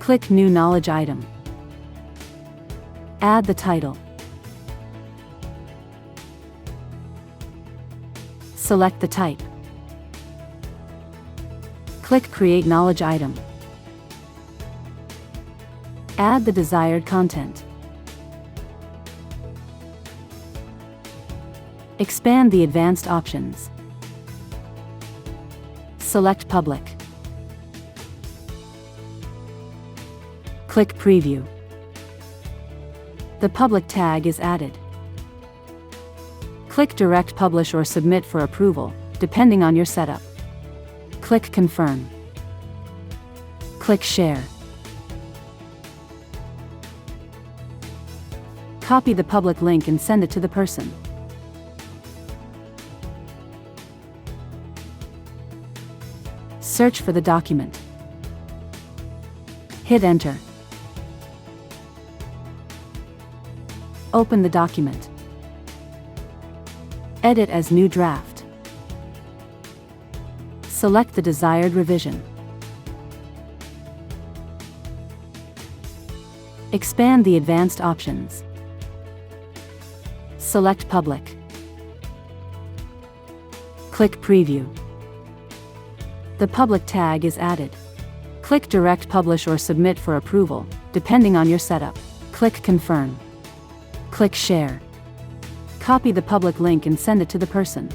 Click New Knowledge Item. Add the title. Select the type. Click Create Knowledge Item. Add the desired content. Expand the advanced options. Select Public. Click Preview. The public tag is added. Click Direct Publish or Submit for approval, depending on your setup. Click Confirm. Click Share. Copy the public link and send it to the person. Search for the document. Hit Enter. Open the document. Edit as New Draft. Select the desired revision. Expand the advanced options. Select Public. Click Preview. The public tag is added. Click Direct Publish or Submit for approval, depending on your setup. Click Confirm. Click Share. Copy the public link and send it to the person.